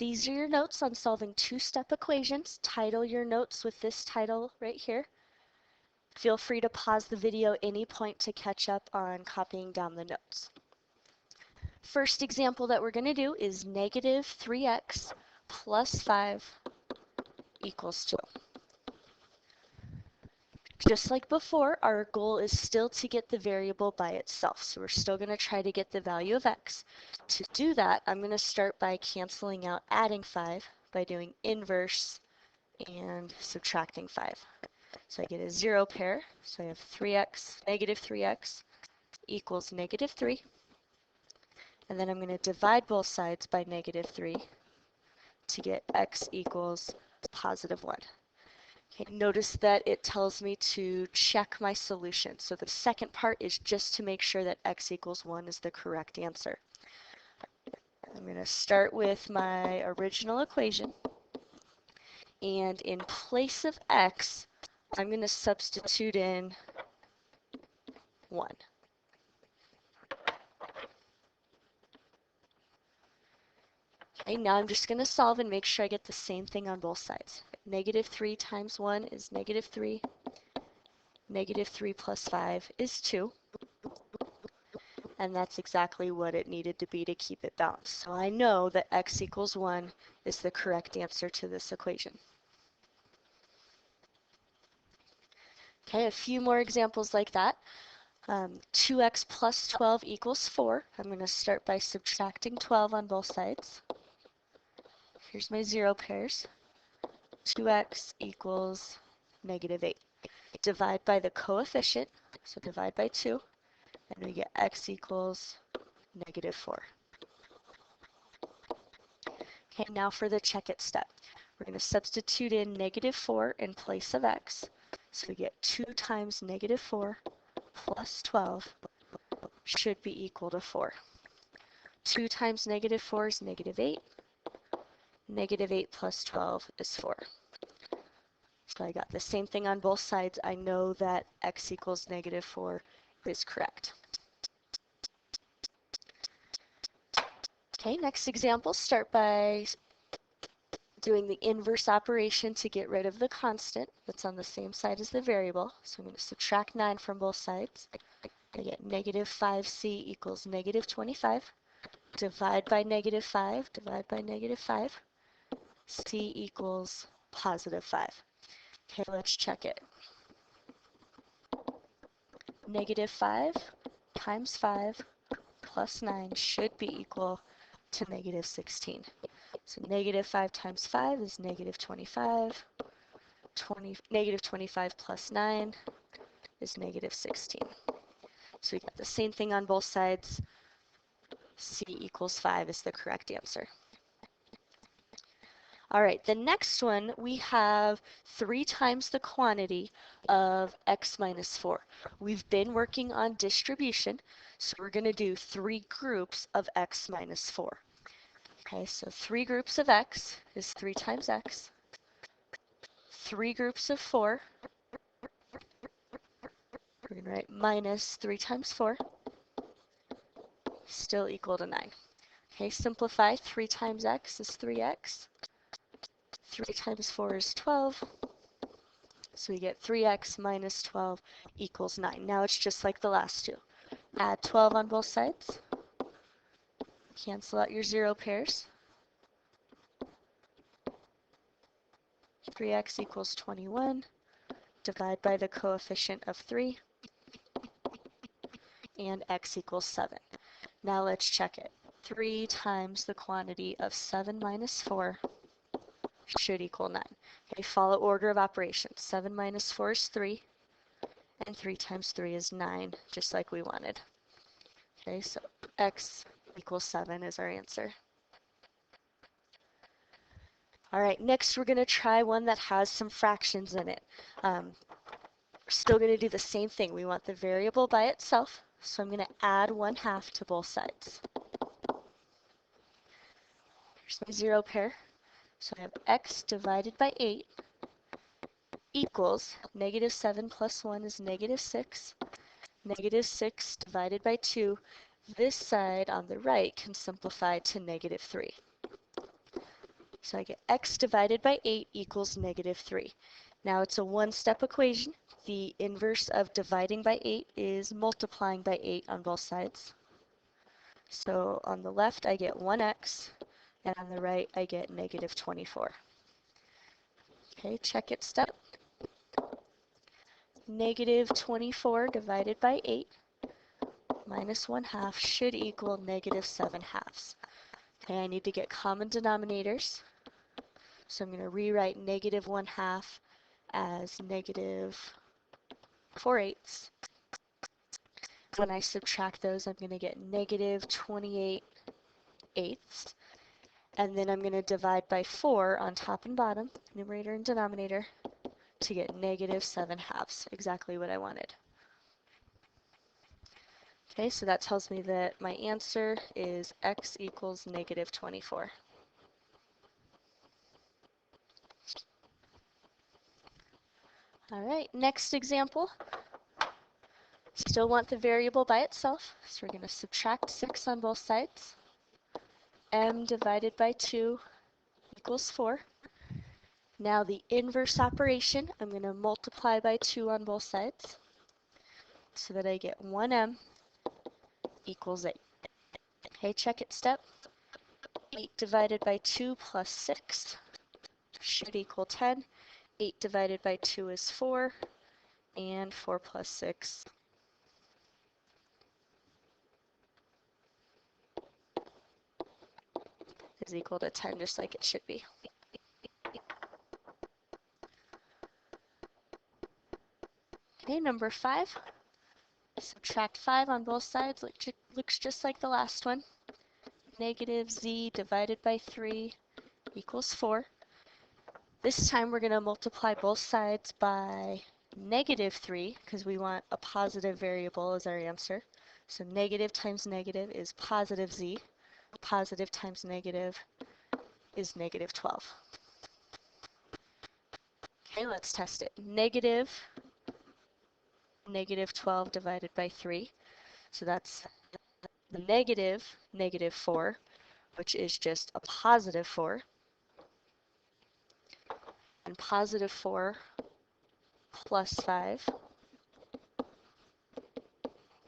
these are your notes on solving two-step equations. Title your notes with this title right here. Feel free to pause the video any point to catch up on copying down the notes. First example that we're going to do is negative 3x plus 5 equals 2. Just like before, our goal is still to get the variable by itself. So we're still going to try to get the value of x. To do that, I'm going to start by canceling out adding 5 by doing inverse and subtracting 5. So I get a 0 pair. So I have negative 3x equals negative 3. And then I'm going to divide both sides by negative 3 to get x equals positive 1. Okay, notice that it tells me to check my solution. So the second part is just to make sure that x equals 1 is the correct answer. I'm going to start with my original equation. And in place of x, I'm going to substitute in 1. Okay, now I'm just going to solve and make sure I get the same thing on both sides. Negative 3 times 1 is negative 3. Negative 3 plus 5 is 2. And that's exactly what it needed to be to keep it balanced. So I know that x equals 1 is the correct answer to this equation. Okay, a few more examples like that. 2x plus 12 equals 4. I'm going to start by subtracting 12 on both sides. Here's my 0 pairs. 2x equals negative 8. Divide by the coefficient, so divide by 2, and we get x equals negative 4. Okay, now for the check it step. We're going to substitute in negative 4 in place of x. So we get 2 times negative 4 plus 12 should be equal to 4. 2 times negative 4 is negative 8. Negative 8 plus 12 is 4. So I got the same thing on both sides. I know that x equals negative 4 is correct. Okay, next example, start by doing the inverse operation to get rid of the constant that's on the same side as the variable. So I'm going to subtract 9 from both sides. I get negative 5c equals negative 25. Divide by negative 5, divide by negative 5. c equals positive 5. Okay, let's check it. Negative 5 times 5 plus 9 should be equal to negative 16. So negative 5 times 5 is negative 25. Negative 25 plus 9 is negative 16. So we got the same thing on both sides. C equals 5 is the correct answer. All right, the next one, we have 3 times the quantity of x minus 4. We've been working on distribution, so we're going to do 3 groups of x minus 4. Okay, so 3 groups of x is 3 times x. 3 groups of 4, we're going to write minus 3 times 4, still equal to 9. Okay, simplify. 3 times x is 3x. 3 times 4 is 12. So we get 3x minus 12 equals 9. Now it's just like the last two. Add 12 on both sides. Cancel out your 0 pairs. 3x equals 21. Divide by the coefficient of 3. And x equals 7. Now let's check it. 3 times the quantity of 7 minus 4 should equal 9. Okay, follow order of operations. 7 minus 4 is 3, and 3 times 3 is 9, just like we wanted. Okay, so x equals 7 is our answer. All right, next we're going to try one that has some fractions in it. We're still going to do the same thing. We want the variable by itself, so I'm going to add 1/2 to both sides. Here's my 0 pair. So I have x divided by 8 equals negative 7 plus 1 is negative 6. Negative 6 divided by 2. This side on the right can simplify to negative 3. So I get x divided by 8 equals negative 3. Now it's a one-step equation. The inverse of dividing by 8 is multiplying by 8 on both sides. So on the left I get 1x, and on the right I get negative 24. Okay, check it step. Negative 24 divided by 8 minus 1/2 should equal negative 7/2. Okay, I need to get common denominators. So I'm going to rewrite negative 1/2 as negative 4/8. When I subtract those, I'm going to get negative 28/8. And then I'm going to divide by 4 on top and bottom, numerator and denominator, to get negative 7/2, exactly what I wanted. Okay, so that tells me that my answer is x equals negative 24. All right, next example. Still want the variable by itself, so we're going to subtract 6 on both sides. M divided by 2 equals 4. Now the inverse operation, I'm going to multiply by 2 on both sides so that I get 1m equals 8. Okay, check it step. 8 divided by 2 plus 6 should equal 10. 8 divided by 2 is 4, and 4 plus 6 is equal to 10, just like it should be. Okay, number 5. Subtract 5 on both sides, looks just like the last one. Negative z divided by 3 equals 4. This time we're going to multiply both sides by negative 3 because we want a positive variable as our answer. So negative times negative is positive z. Positive times negative is negative 12. Okay, let's test it. Negative 12 divided by 3. So that's the negative 4, which is just a positive 4. And positive 4 plus 5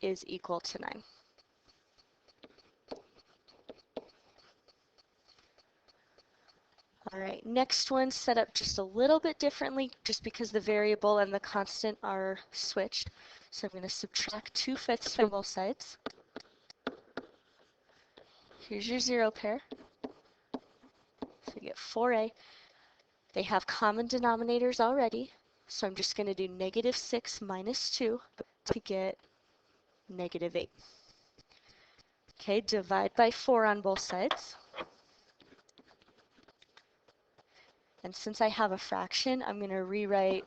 is equal to 9. All right, next one set up just a little bit differently just because the variable and the constant are switched. So I'm going to subtract 2/5 from both sides. Here's your 0 pair. So you get 4a. They have common denominators already, so I'm just going to do negative 6 minus 2 to get negative 8. Okay, divide by 4 on both sides. And since I have a fraction, I'm going to rewrite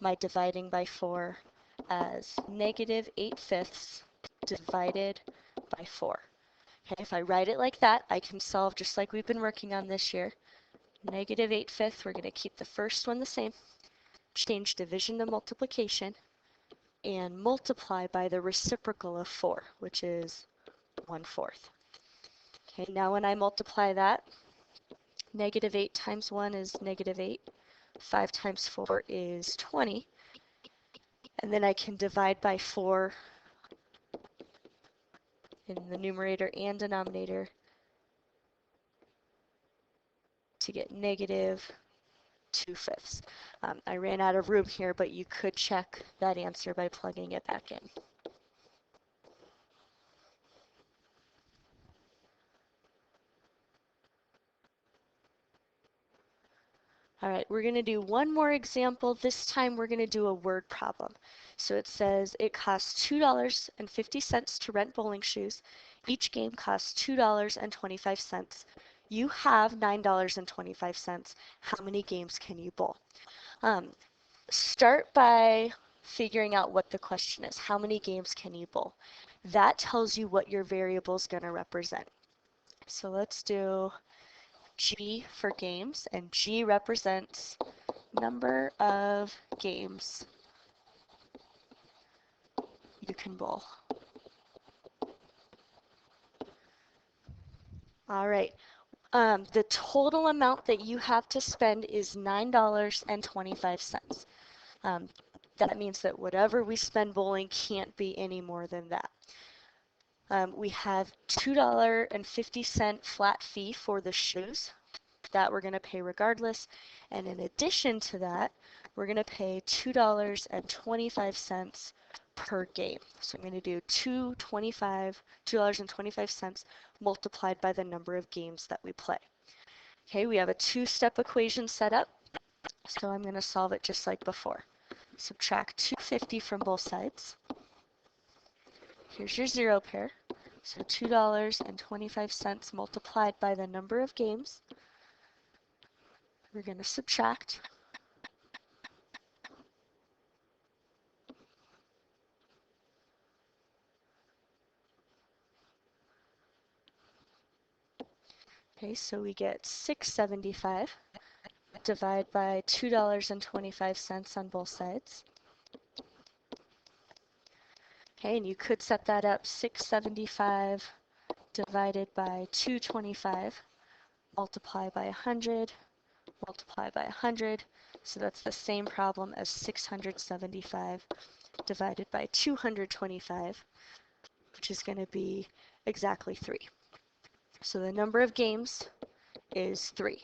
my dividing by 4 as negative 8/5 divided by 4. Okay, if I write it like that, I can solve just like we've been working on this year. Negative 8/5, we're going to keep the first one the same, change division to multiplication, and multiply by the reciprocal of 4, which is 1/4. Okay, now when I multiply that, negative 8 times 1 is negative 8. 5 times 4 is 20. And then I can divide by 4 in the numerator and denominator to get negative 2/5. I ran out of room here, but you could check that answer by plugging it back in. All right, we're going to do one more example. This time we're going to do a word problem. So it says it costs $2.50 to rent bowling shoes. Each game costs $2.25. You have $9.25. How many games can you bowl? Start by figuring out what the question is. How many games can you bowl? That tells you what your variable is going to represent. So let's do G for games, and G represents number of games you can bowl. All right. The total amount that you have to spend is $9.25. That means that whatever we spend bowling can't be any more than that. We have $2.50 flat fee for the shoes that we're going to pay regardless. And in addition to that, we're going to pay $2.25 per game. So I'm going to do $2.25 multiplied by the number of games that we play. Okay, we have a two-step equation set up. So I'm going to solve it just like before. Subtract 250 from both sides. Here's your zero pair. So $2.25 multiplied by the number of games. We're going to subtract. Okay, so we get 675 divided by $2.25 on both sides. Okay, and you could set that up 675 divided by 225, multiply by 100, multiply by 100. So that's the same problem as 675 divided by 225, which is going to be exactly 3. So the number of games is 3.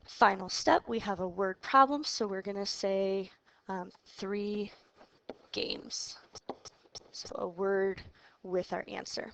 Final step, we have a word problem, so we're going to say 3 games. So a word with our answer.